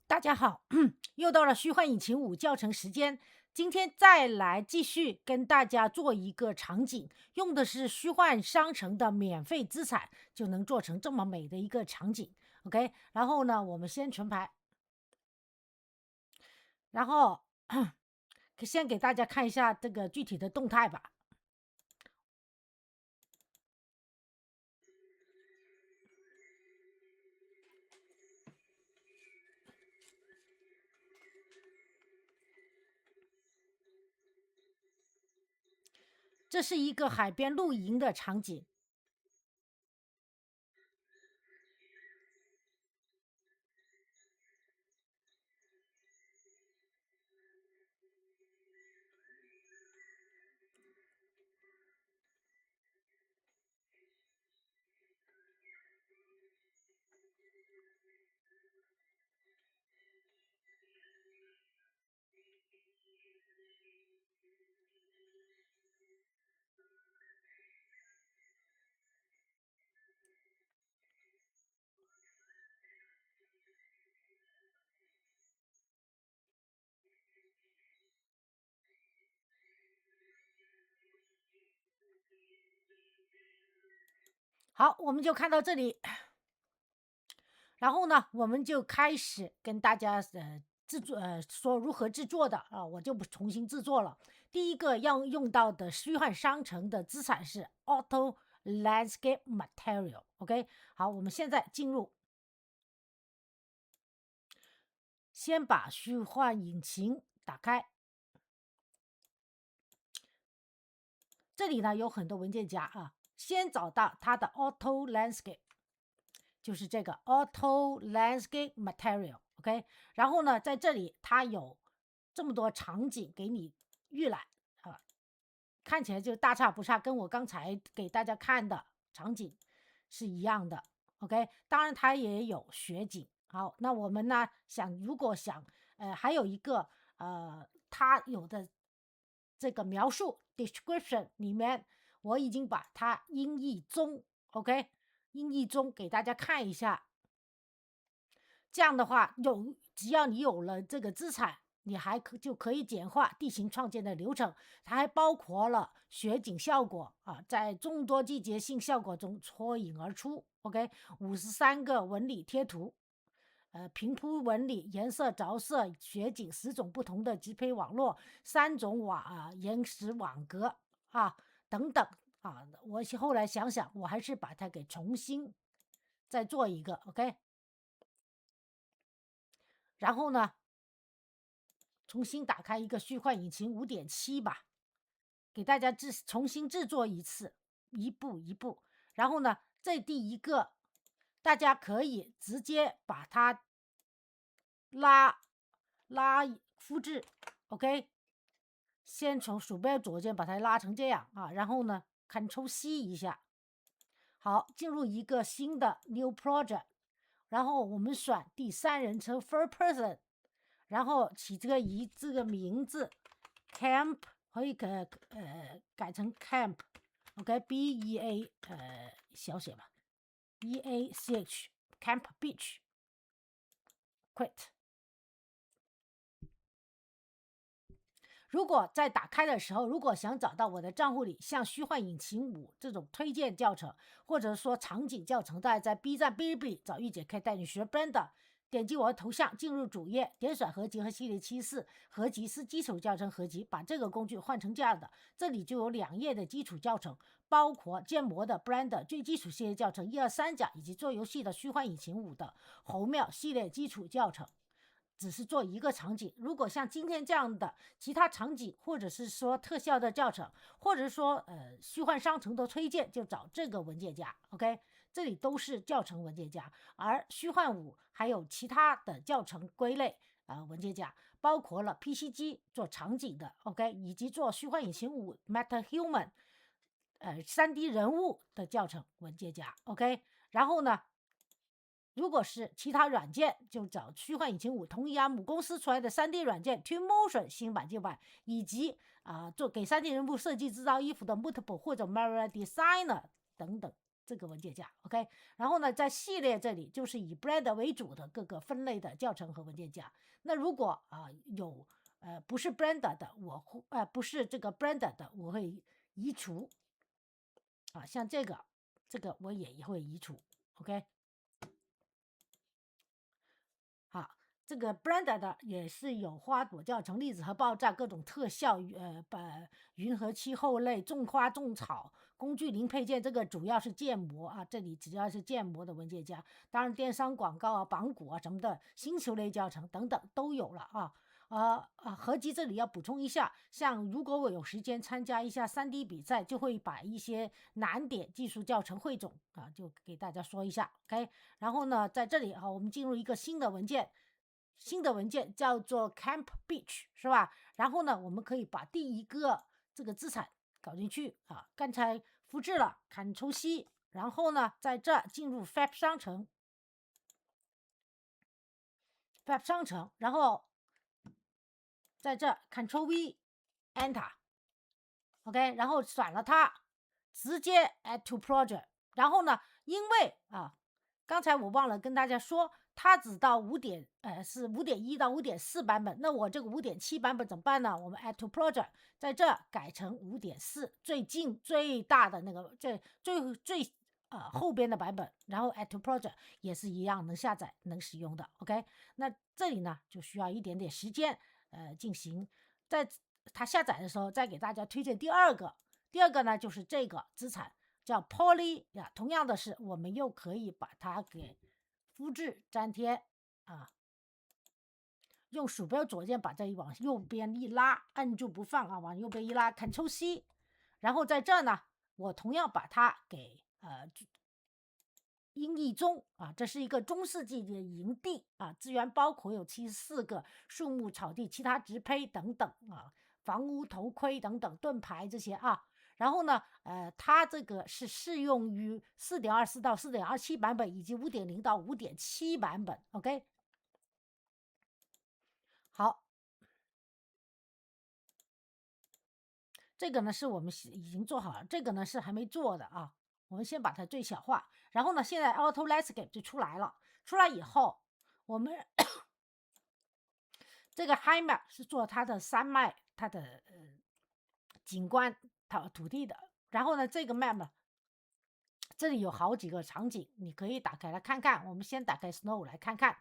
大家好，又到了虚幻引擎5教程时间。今天再来继续跟大家做一个场景，用的是虚幻商城的免费资产，就能做成这么美的一个场景。OK，然后呢，我们先存牌，然后先给大家看一下这个具体的动态吧。这是一个海边露营的场景。好，我们就看到这里。然后呢，我们就开始跟大家制作说如何制作的啊，我就不重新制作了。第一个要用到的虚幻商城的资产是 Auto Landscape Material。OK， 好，我们现在进入，先把虚幻引擎打开。这里呢有很多文件夹啊，先找到它的 Auto Landscape。就是这个 Auto Landscape Material。OK， 然后呢，在这里它有这么多场景给你预览啊，看起来就大差不差，跟我刚才给大家看的场景是一样的。OK， 当然它也有雪景。好，那我们呢如果想还有一个它有的这个描述 description 里面，我已经把它音译中。OK，音译中给大家看一下。这样的话，只要你有了这个资产，你就可以简化地形创建的流程。它还包括了雪景效果啊，在众多季节性效果中脱颖而出。OK， 53个纹理贴图，平铺纹理、颜色着色、雪景10种不同的植被网络、3种岩石网格啊等等啊。我后来想想，我还是把它给重新再做一个。OK，然后呢，重新打开一个虚幻引擎5.7吧，给大家重新制作一次，一步一步。然后呢，这第一个，大家可以直接把它拉复制。OK，先从鼠标左键把它拉成这样啊，然后呢，Ctrl+C 一下。好，进入一个新的 New Project，然后我们选第三人称 First Person，然后起这个名字 Camp， 可以改成 Camp。OK，BEA 小写吧，EACH Camp Beach Quit。如果在打开的时候，如果想找到我的账户里像虚幻引擎5这种推荐教程，或者说场景教程，大家在 B 站、哔哩哔哩找御姐可以带你学 Blender，点击我的头像进入主页，点选合集和系列74，合集是基础教程合集，把这个工具换成这样的，这里就有2页的基础教程，包括建模的 Blender 最基础系列教程1、2、3讲，以及做游戏的虚幻引擎5的侯庙系列基础教程。只是做一个场景，如果像今天这样的其他场景，或者是说特效的教程，或者说虚幻商城的推荐，就找这个文件夹。OK，这里都是教程文件夹，而虚幻5还有其他的教程归类文件夹，包括了 PC 机做场景的 OK， 以及做虚幻引擎5 MetaHuman3D 人物的教程文件夹。OK， 然后呢，如果是其他软件，就找虚幻引擎5同一家母公司出来的 3D 软件 Twinmotion 新版旧版，以及做给 3D 人物设计制造衣服的 Multiple 或者 Marvel Designer 等等这个文件夹 OK。 然后呢在系列这里就是以 brand 为主的各个分类的教程和文件夹。那如果有不是 brand 的，不是这个 brand 的，我会移除像这个我也会移除 OK。 好，这个 brand 的也是有花朵教程、粒子和爆炸、各种特效、云和气候类、种花种草、工具零配件，这个主要是建模这里只要是建模的文件夹。当然电商广告绑股什么的，星球类教程等等都有了合集这里要补充一下，像如果我有时间参加一下 3D 比赛，就会把一些难点技术教程汇总就给大家说一下 OK。 然后呢在这里我们进入一个新的文件叫做 Camp Beach 是吧？然后呢我们可以把第一个这个资产搞进去刚才复制了 Ctrl+C， 然后呢在这进入 Fab 商城，然后在这 Ctrl+V Enter OK， 然后选了它，直接 Add to Project。 然后呢因为刚才我忘了跟大家说，它只到是 5.1 到 5.4 版本，那我这个 5.7 版本怎么办呢？我们 Add to Project 在这改成 5.4， 最近最大的那个最后边的版本，然后 Add to Project 也是一样能下载能使用的 OK。 那这里呢就需要一点点时间进行，在它下载的时候再给大家推荐第二个呢就是这个资产叫 Poly 同样的是我们又可以把它给复制粘贴用鼠标左键把这一往右边一拉，按住不放往右边一拉 Ctrl+C， 然后在这呢我同样把它给音译中这是一个中世纪的营地资源包括有74个，树木、草地、其他植被等等房屋、头盔等等，盾牌这些然后呢它这个是适用于 4.24 到 4.27 版本以及 5.0 到 5.7 版本 OK。 好，这个呢是我们已经做好了，这个呢是还没做的我们先把它最小化，然后呢现在 Auto Landscape 就出来了，出来以后我们这个 High Map 是做它的山脉，它的景观土地的。然后呢这个 Map 呢这里有好几个场景，你可以打开来看看。我们先打开 Snow 来看看，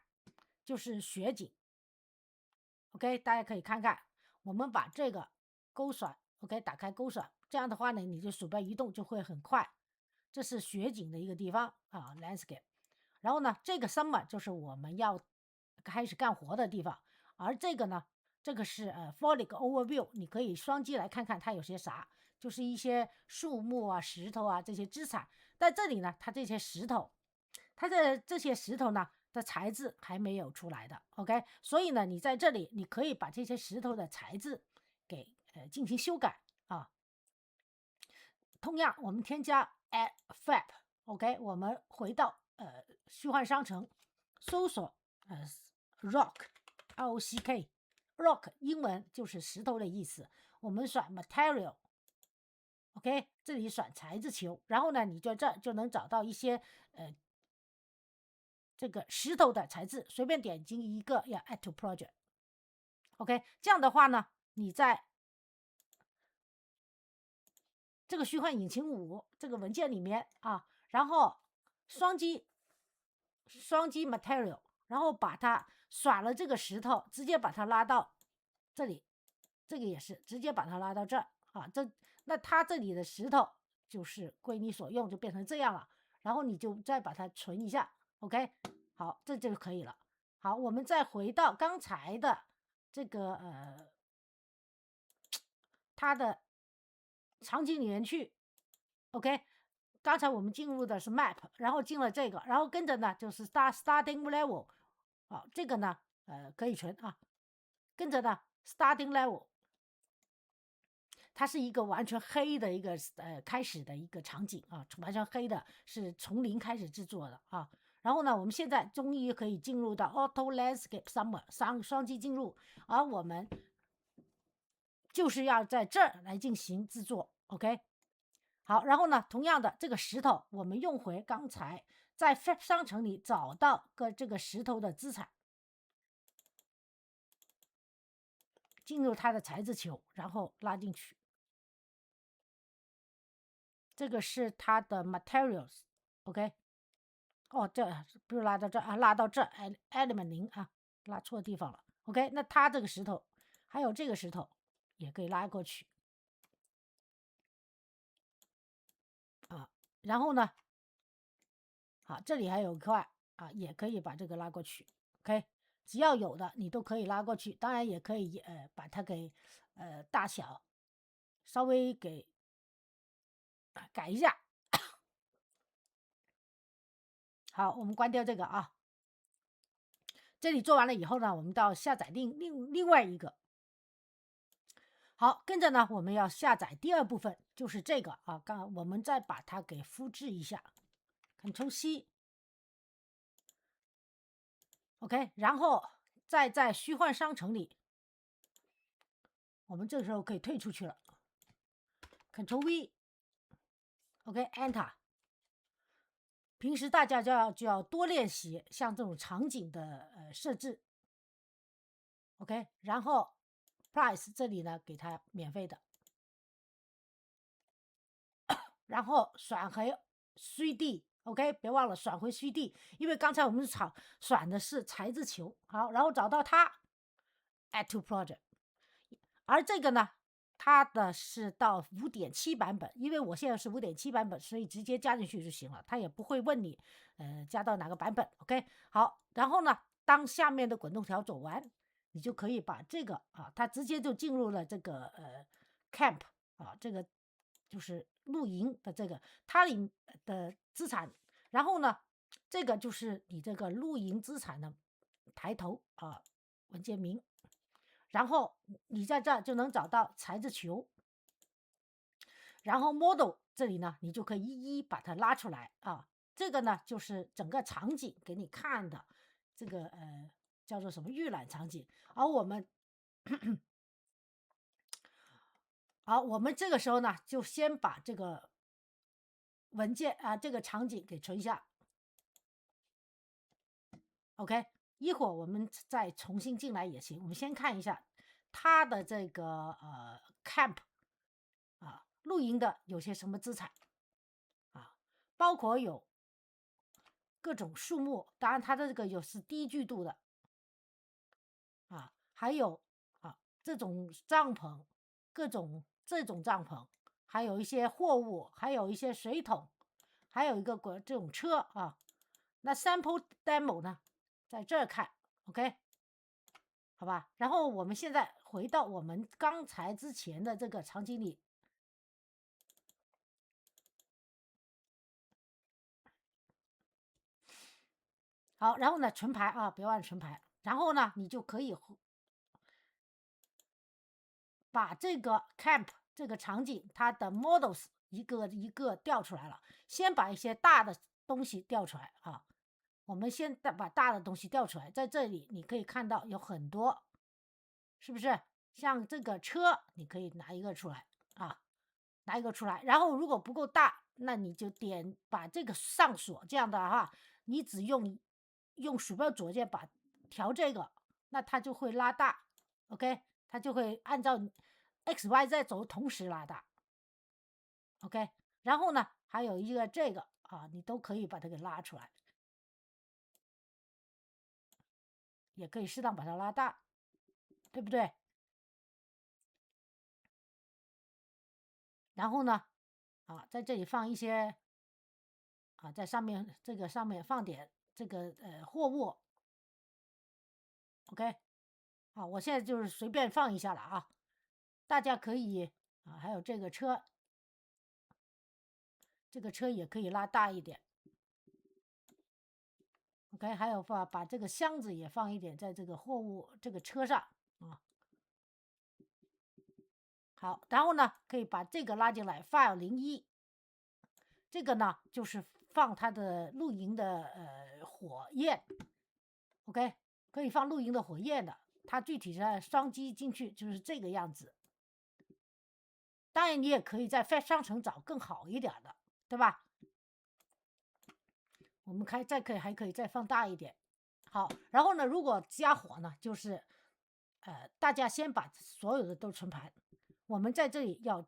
就是雪景 OK， 大家可以看看，我们把这个勾选 OK， 打开勾选，这样的话呢你的鼠标移动就会很快。这是雪景的一个地方Landscape。 然后呢这个 Summer 就是我们要开始干活的地方，而这个呢这个是Folic Overview， 你可以双击来看看它有些啥，就是一些树木石头这些资产。在这里呢它这些石头呢的材质还没有出来的 OK， 所以呢你在这里你可以把这些石头的材质给进行修改同样我们添加 add fab OK， 我们回到虚幻商城，搜索rock ROCK rock 英文就是石头的意思，我们选 material OK， 这里选材质球，然后呢你就这就能找到一些这个石头的材质，随便点击一个要 add to project OK， 这样的话呢你在这个虚幻引擎5这个文件里面然后双击 material， 然后把它选了这个石头，直接把它拉到这里，这个也是直接把它拉到这那它这里的石头就是归你所用，就变成这样了，然后你就再把它存一下 OK， 好，这就可以了。好，我们再回到刚才的这个它的场景里面去 OK， 刚才我们进入的是 map， 然后进了这个，然后跟着呢就是 starting level 这个呢可以存跟着呢 starting level， 它是一个完全黑的一个开始的一个场景完全黑的，是从零开始制作的然后呢我们现在终于可以进入到 Auto Landscape Summer， 双击进入，而我们就是要在这儿来进行制作 OK。好，然后呢，同样的这个石头，我们用回刚才在商城里找到这个石头的资产，进入它的材质球，然后拉进去。这个是它的 materials，OK。哦，这不是拉到这啊，拉到这 element 0啊，拉错地方了。OK，那它这个石头还有这个石头也可以拉过去啊。然后呢，好，这里还有一块啊，也可以把这个拉过去。OK，只要有的你都可以拉过去，当然也可以把它给大小稍微给改一下。好，我们关掉这个啊。这里做完了以后呢，我们到下载另外一个。好，跟着呢，我们要下载第二部分，就是这个啊。我们再把它给复制一下 ，Ctrl+C，OK，然后再在虚幻商城里，我们这时候可以退出去了，Ctrl+V，OK，Enter。平时大家就要多练习像这种场景的设置，OK，然后 Price 这里呢给它免费的。然后返回 3D，OK，别忘了返回 3D，因为刚才我们选的是材质球。好，然后找到它 ，Add to Project，而这个呢，它的是到5.7版本，因为我现在是5.7版本，所以直接加进去就行了，它也不会问你，加到哪个版本，OK。好，然后呢，当下面的滚动条走完，你就可以把这个啊，它直接就进入了这个camp 啊，这个就是露营的这个它里的资产，然后呢，这个就是你这个露营资产的抬头啊文件名。然后你在这就能找到材质球，然后 model 这里呢，你就可以一一把它拉出来啊。这个呢，就是整个场景给你看的，这个叫做什么预览场景。而我们好，我们这个时候呢，就先把这个文件啊，这个场景给存下。OK，一会儿我们再重新进来也行。我们先看一下它的这个camp 啊，露营的有些什么资产啊，包括有各种树木，当然它的这个有是低聚度的啊，还有啊这种帐篷，各种这种帐篷，还有一些货物，还有一些水桶，还有一个这种车啊。那 sample demo 呢，在这儿看 ，OK，好吧。然后我们现在回到我们刚才之前的这个场景里。好，然后呢，存牌啊，别忘了存牌。然后呢，你就可以把这个 camp 这个场景它的 models 一个一个调出来了。先把一些大的东西调出来啊。我们先把大的东西调出来，在这里你可以看到有很多，是不是？像这个车，你可以拿一个出来啊，拿一个出来。然后如果不够大，那你就把这个上锁，这样的哈，你只用鼠标左键把调这个，那它就会拉大 ，OK，它就会按照 XYZ 轴同时拉大 ，OK。然后呢，还有一个这个啊，你都可以把它给拉出来，也可以适当把它拉大，对不对？然后呢，啊，在这里放一些啊，在上面这个上面放点这个货物，OK。啊，我现在就是随便放一下了啊，大家可以啊，还有这个车，这个车也可以拉大一点，OK。还有把这个箱子也放一点在这个货物这个车上啊。好，然后呢，可以把这个拉进来 ，File 01，这个呢就是放它的露营的火焰 ，OK，可以放露营的火焰的。它具体是双击进去就是这个样子。当然，你也可以在 Fab 商城找更好一点的，对吧？我们还可以再放大一点。好，然后呢，如果加火呢，就是大家先把所有的都存盘，我们在这里要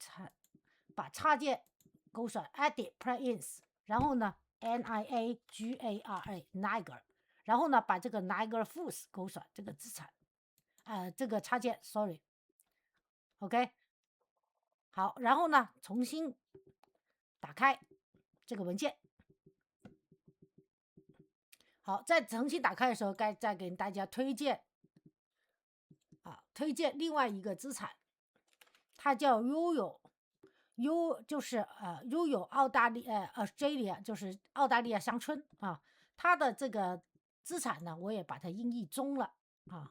把插件勾选 Edit Plugins，然后呢 Niagara， 然后呢把这个 Niagara Falls 勾选这个资产，这个插件 ，sorry，OK，好，然后呢重新打开这个文件。好，在重新打开的时候，再给大家推荐另外一个资产，它叫 Yoyo，就是Yoyo Australia， 就是澳大利亚乡村啊。它的这个资产呢，我也把它音译中了啊。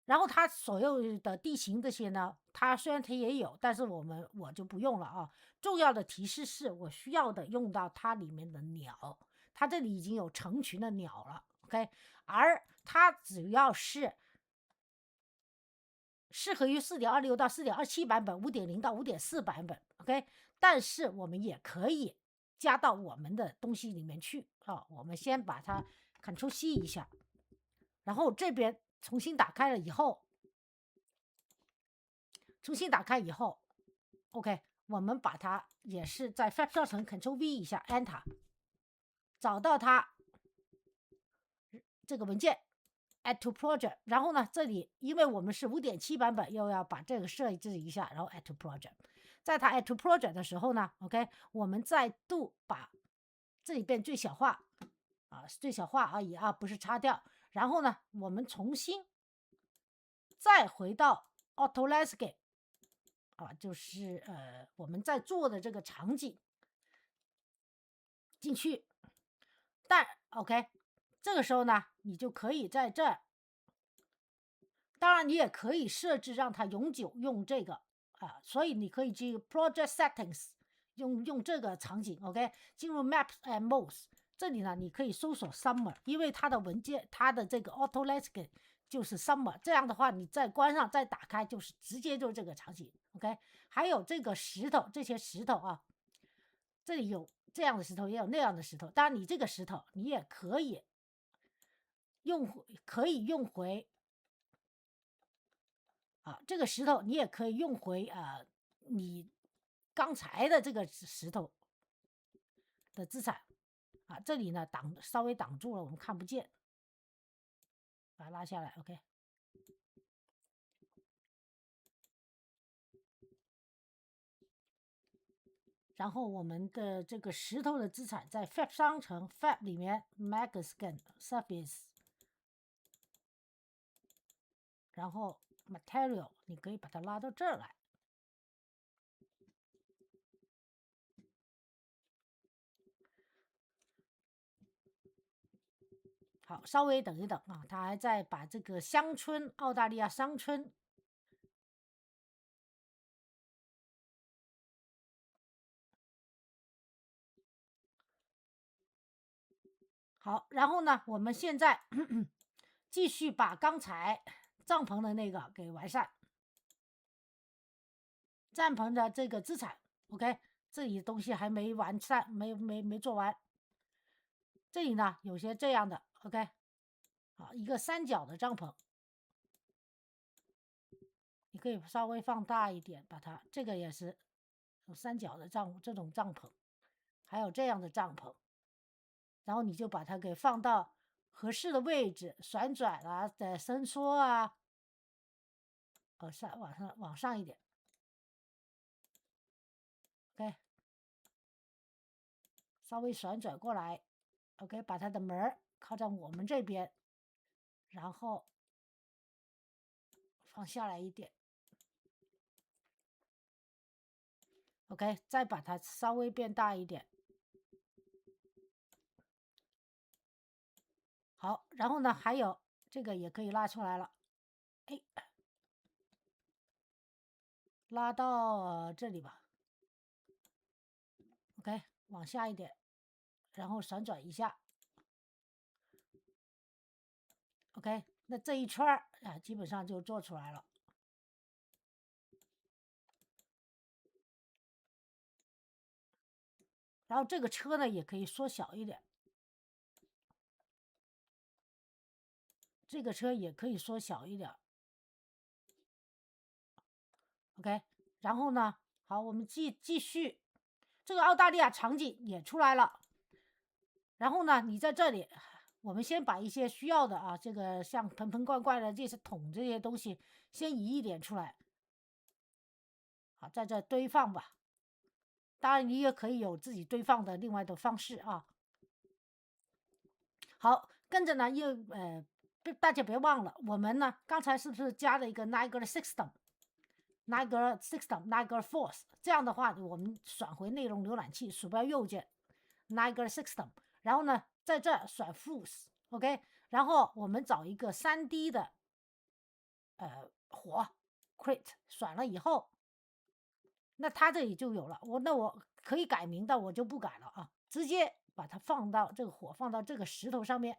然后它所有的地形这些呢，它虽然它也有，但是我就不用了啊。重要的提示是我需要的用到它里面的鸟，它这里已经有成群的鸟了 ，OK， 而它只要是适合于4.26到4.27版本，5.0到5.4版本 ，OK， 但是我们也可以加到我们的东西里面去啊。我们先把它 Ctrl+C 一下，然后这边重新打开了以后。OK， 我们把它也是在 Fab 商城 Ctrl+V 一下 Enter， 找到它这个文件 Add to Project， 然后呢，这里因为我们是5.7版本，又要把这个设置一下，然后 Add to Project， 在它 Add to Project 的时候呢 ，OK， 我们再度把这里变最小化最小化而已啊，不是擦掉。然后呢，我们重新再回到 Auto Landscape。就是我们在做的这个场景进去，但 OK， 这个时候呢，你就可以在这儿，当然你也可以设置让它永久用这个所以你可以去 Project Settings 用这个场景 OK， 进入 Maps and Modes， 这里呢你可以搜索 Summer， 因为它的文件它的这个 Auto Landscape 就是 Summer， 这样的话你再关上再打开就是直接就是这个场景 OK。还有这个石头，这些石头啊，这里有这样的石头，也有那样的石头。当然，你这个石头你也可以用回这个石头你也可以用回你刚才的这个石头的资产这里呢稍微挡住了，我们看不见，把它拉下来 ，OK。然后我们的这个石头的资产在 Fab 商城 Fab 里面 Megascan Surface， 然后 Material 你可以把它拉到这儿来。好，稍微等一等他还在把这个乡村澳大利亚乡村。好，然后呢，我们现在继续把刚才帐篷的那个给完善。帐篷的这个资产 ，OK， 这里东西还没完善，没做完。这里呢有些这样的 ，OK， 好，一个三角的帐篷，你可以稍微放大一点，把它这个也是有三角的这种帐篷，还有这样的帐篷。然后你就把它给放到合适的位置，旋转再伸缩往上一点 ，OK， 稍微旋转过来 ，OK， 把它的门靠在我们这边，然后放下来一点 ，OK， 再把它稍微变大一点。好，然后呢，还有这个也可以拉出来了，哎，拉到这里吧 ，OK， 往下一点，然后旋转一下 ，OK，那这一圈啊，基本上就做出来了。然后这个车呢也可以缩小一点，这个车也可以缩小一点。OK， 然后呢，好，我们继续，这个澳大利亚场景也出来了。然后呢，你在这里，我们先把一些需要的啊，这个像盆盆罐罐的这些桶这些东西，先移一点出来。好，在这堆放吧。当然，你也可以有自己堆放的另外的方式啊。好，跟着呢，大家别忘了，我们呢刚才是不是加了一个 Niagara System、Niagara System、Niagara Falls？这样的话，我们转回内容浏览器，鼠标右键 Niagara System， 然后呢，在这选 Falls，OK， 然后我们找一个3D 的火 Create， 选了以后，那它这里就有了。我可以改名的，我就不改了啊，直接把它放到这个火放到这个石头上面。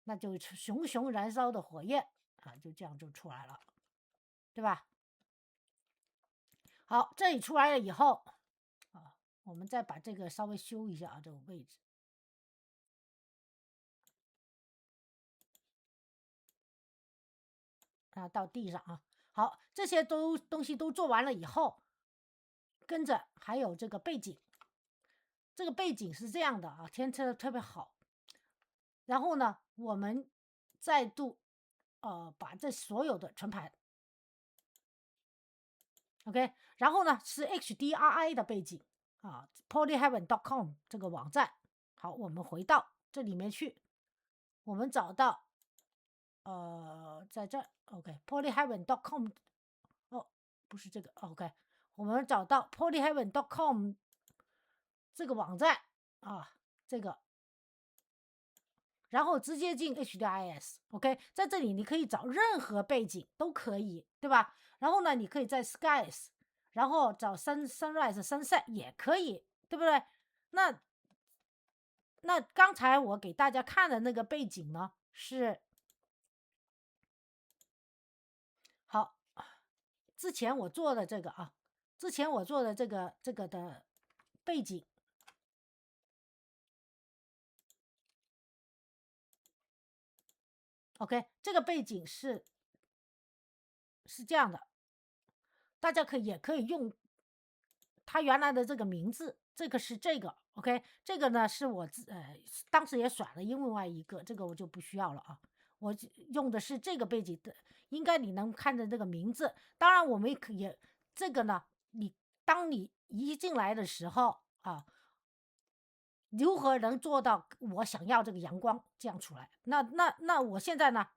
那就熊熊燃烧的火焰啊，就这样就出来了，对吧？好，这里出来了以后啊，我们再把这个稍微修一下啊，这个位置啊，到地上啊。好，这些东西都做完了以后，跟着还有这个背景，这个背景是这样的啊，天气特别好。然后呢，我们再度把这所有的存盘。OK， 然后呢是 HDRI 的背景啊 ，polyheaven.com 这个网站。好，我们回到这里面去，我们找到在这 OK，polyheaven.com 哦，不是这个 OK， 我们找到 polyheaven.com 这个网站啊，这个，然后直接进 HDRIS，OK， 在这里你可以找任何背景都可以，对吧？然后呢，你可以在 Skies， 然后找 Sunrise、Sunset 也可以，对不对？那刚才我给大家看的那个背景呢，是好，之前我做的这个啊，之前我做的这个的背景，OK， 这个背景是这样的，大家也可以用它原来的这个名字，这个是这个 OK， 这个呢是我当时也选了另外一个，这个我就不需要了啊，我用的是这个背景的，应该你能看着这个名字。当然我们也这个呢，当你移进来的时候啊，如何能做到我想要这个阳光这样出来？那我现在呢，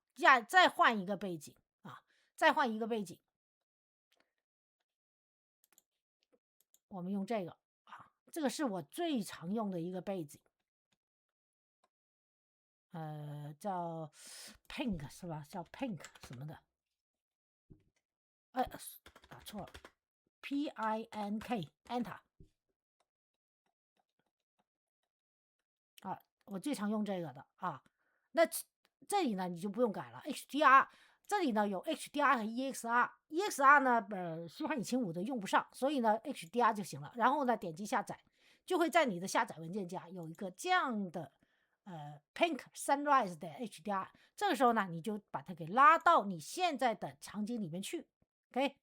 再换一个背景啊，再换一个背景。我们用这个啊，这个是我最常用的一个背景，叫 pink 是吧？叫 pink 什么的，打错了，PINK enter 啊，我最常用这个的啊。那这里呢你就不用改了 HDR， 这里呢有 HDR 和 EXR 呢虚幻引擎5的用不上，所以呢 HDR 就行了。然后呢点击下载，就会在你的下载文件夹有一个这样的Pink Sunrise 的 HDR， 这个时候呢你就把它给拉到你现在的场景里面去。OK，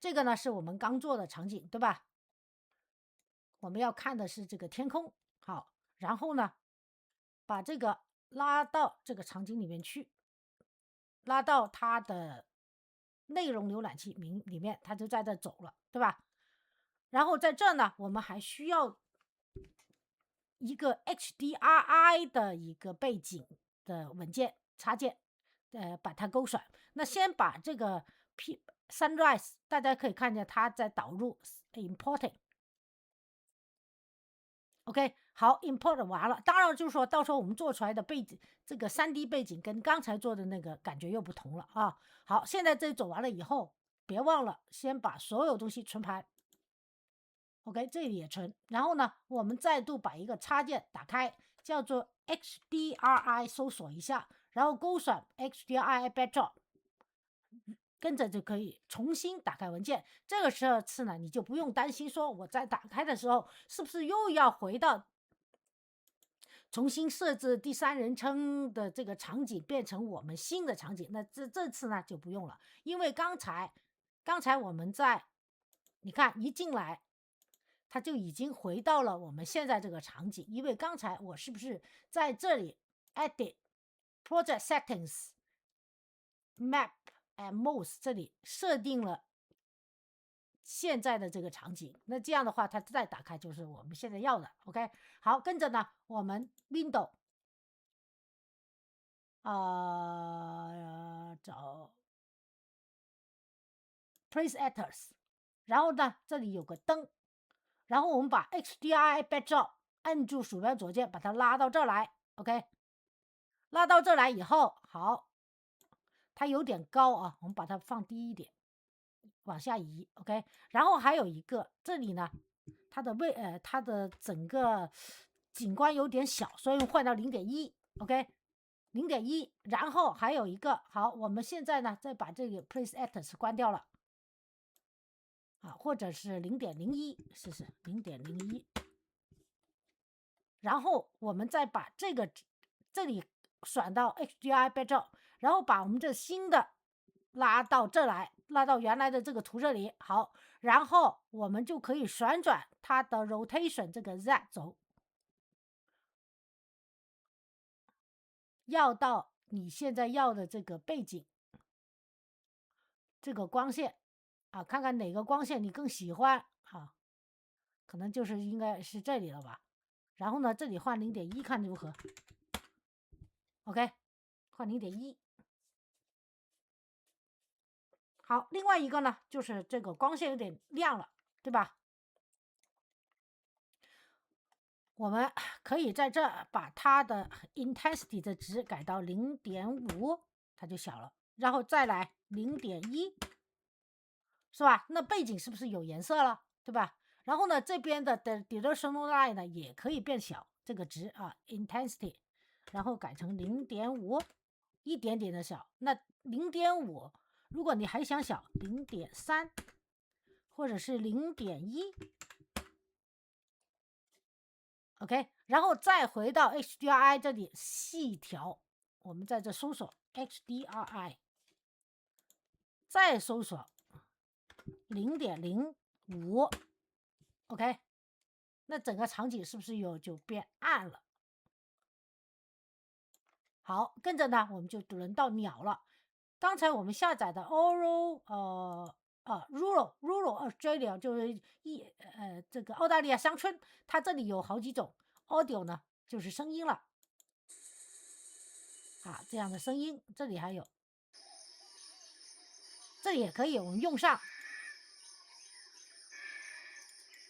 这个呢是我们刚做的场景，对吧？我们要看的是这个天空。好，然后呢把这个拉到这个场景里面去，拉到它的内容浏览器里面，它就在这走了，对吧？然后在这呢，我们还需要一个 HDRI 的一个背景的文件插件，把它勾选。那先把这个 Sunrise， 大家可以看见它在导入 importing。OK， 好 ，import 完了。当然就是说到时候我们做出来的这个3D 背景跟刚才做的那个感觉又不同了啊。好，现在这走完了以后，别忘了先把所有东西存盘。OK， 这里也存。然后呢，我们再度把一个插件打开，叫做 HDRI 搜索一下，然后勾选 HDRI backdrop，跟着就可以重新打开文件。这个时候呢，你就不用担心说我在打开的时候是不是又要回到重新设置第三人称的这个场景，变成我们新的场景。那这次呢就不用了，因为刚才我们你看一进来，它就已经回到了我们现在这个场景。因为刚才我是不是在这里 Edit Project Settings Map and Mouse 这里设定了现在的这个场景，那这样的话它再打开就是我们现在要的。 OK， 好，跟着呢我们 Window 找 Presets， 然后呢这里有个灯，然后我们把 HDRI Backdrop 按住鼠标左键把它拉到这儿来。 OK， 拉到这儿来以后，好，它有点高啊，我们把它放低一点，往下移。 OK， 然后还有一个这里呢它的整个景观有点小，所以换到 0.1。 OK， 0.1， 然后还有一个，好，我们现在呢再把这个 Presets 关掉了或者是 0.01 试试 0.01， 然后我们再把这里选到 HDRI Backdrop， 然后把我们这新的拉到这来，拉到原来的这个图这里。好，然后我们就可以旋转它的 rotation 这个 Z 轴，要到你现在要的这个背景，这个光线看看哪个光线你更喜欢可能就是应该是这里了吧。然后呢这里换 0.1 看如何。 OK， 换 0.1。 好，另外一个呢就是这个光线有点亮了，对吧？我们可以在这把它的 intensity 的值改到 0.5， 它就小了，然后再来 0.1， 是吧？那背景是不是有颜色了，对吧？然后呢这边的 directional line 呢也可以变小，这个值intensity， 然后改成 0.5， 一点点的小。那 0.5 如果你还想小 0.3 或者是 0.1， OK， 然后再回到 HDRI 这里细调，我们在这搜索 HDRI， 再搜索 0.05， OK， 那整个场景是不是就变暗了？好，跟着呢我们就轮到鸟了。刚才我们下载的 Rural Australia 就是这个澳大利亚乡村，它这里有好几种 audio 呢，就是声音了这样的声音，这里还有，这里也可以我们用上。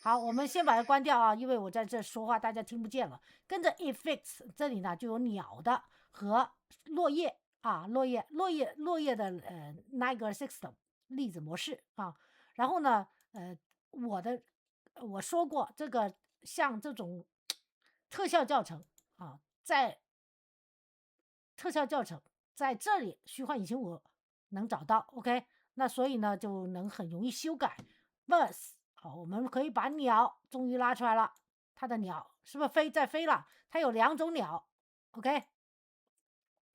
好，我们先把它关掉因为我在这说话大家听不见了。跟着 Effects 这里呢就有鸟的和落叶落叶的Niagara System 粒子模式然后呢我说过这个像这种特效教程在特效教程在这里虚幻引擎我能找到 OK， 那所以呢就能很容易修改 Birds。 好，我们可以把鸟终于拉出来了，它的鸟是不是在飞了？它有2种鸟 OK，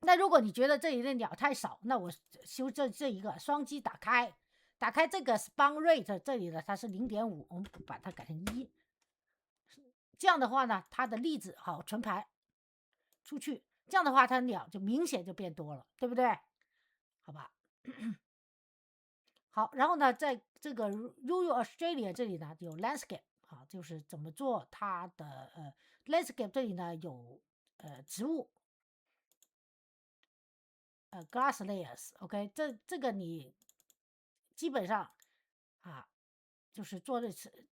那如果你觉得这里的鸟太少，那我修这一个双击打开这个 Spawn Rate 这里的它是 0.5， 我们把它改成1，这样的话呢它的粒子好纯排出去，这样的话它的鸟就明显就变多了，对不对？好吧好，然后呢在这个 Rural Australia 这里呢有 Landscape 就是怎么做它的Landscape 这里呢有植物Grass Layers OK， 这个你基本上就是做的是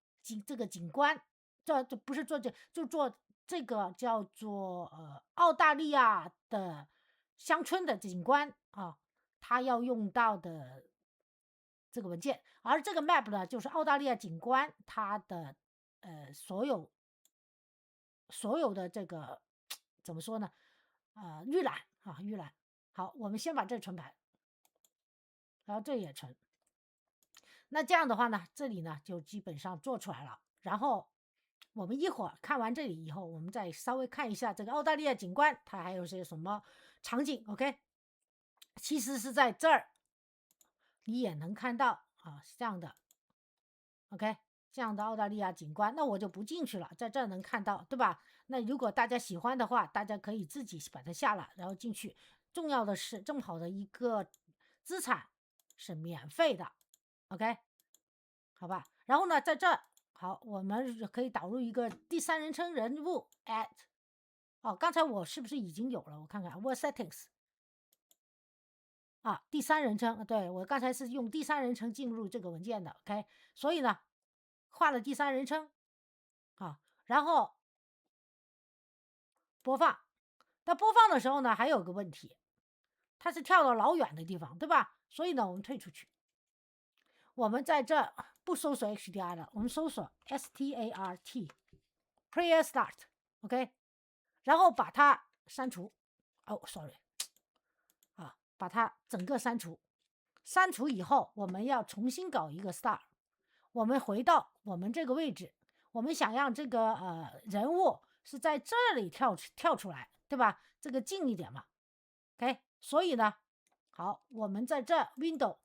这个景观，这不是做就做这个叫做澳大利亚的乡村的景观它要用到的这个文件。而这个 map 呢就是澳大利亚景观它的所有的这怎么说呢？预览啊，预览。好，我们先把这存盘，然后这也存。那这样的话呢，这里呢就基本上做出来了。然后我们一会儿看完这里以后，我们再稍微看一下这个澳大利亚景观，它还有些什么场景。OK， 其实是在这儿，你也能看到啊，这样的 OK， 这样的澳大利亚景观。那我就不进去了，在这儿能看到，对吧？那如果大家喜欢的话，大家可以自己把它下了，然后进去。重要的是，这么好的一个资产是免费的。OK， 好吧。然后呢，在这儿好，我们可以导入一个第三人称人物 at。哦，刚才我是不是已经有了？我看看 Word Settings 啊，第三人称。对，我刚才是用第三人称进入这个文件的。OK， 所以呢，画了第三人称啊，然后播放。那播放的时候呢，还有个问题，它是跳到老远的地方，对吧？所以呢，我们退出去。我们在这不搜索 HDR 了，我们搜索 START Player Start。OK， 然后把它删除。哦，sorry， 啊，把它整个删除。删除以后，我们要重新搞一个 Start。我们回到我们这个位置，我们想让这个人物是在这里跳出来，对吧？这个近一点嘛。OK， 所以呢，好，我们在这 Window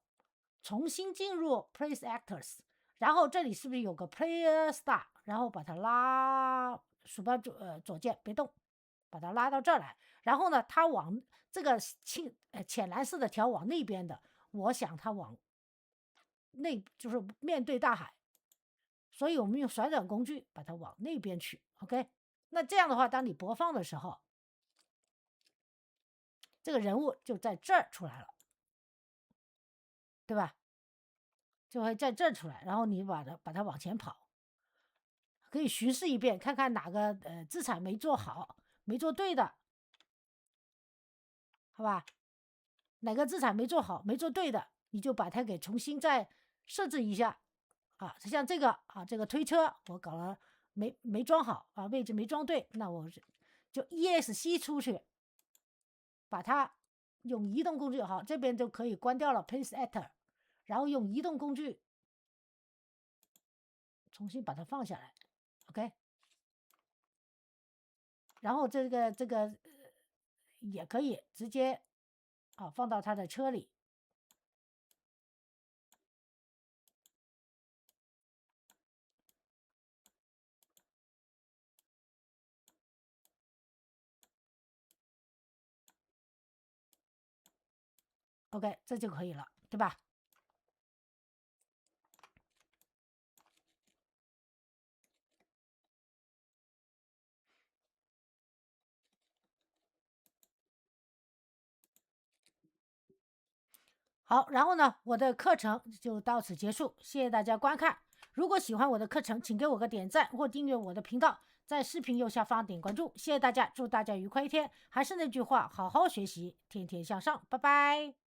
重新进入 Place Actors， 然后这里是不是有个 Player Start？ 然后把它拉鼠标左键别动，把它拉到这儿来。然后呢，它往这个浅蓝色的条往那边的，我想它往就是面对大海，所以我们用旋转工具把它往那边去。OK， 那这样的话，当你播放的时候，这个人物就在这儿出来了，对吧？就会在这儿出来，然后你把它往前跑，可以巡视一遍，看看哪个资产没做好、没做对的，好吧？哪个资产没做好、没做对的，你就把它给重新再设置一下啊。像这个啊，这个推车我搞了没装好啊，位置没装对，那我就 ESC 出去，把它用移动工具好，这边就可以关掉了 Place Actor， 然后用移动工具重新把它放下来。OK， 然后这个也可以直接放到他的车里。OK， 这就可以了，对吧？好，然后呢，我的课程就到此结束，谢谢大家观看。如果喜欢我的课程，请给我个点赞或订阅我的频道，在视频右下方点关注。谢谢大家，祝大家愉快一天。还是那句话，好好学习，天天向上，拜拜。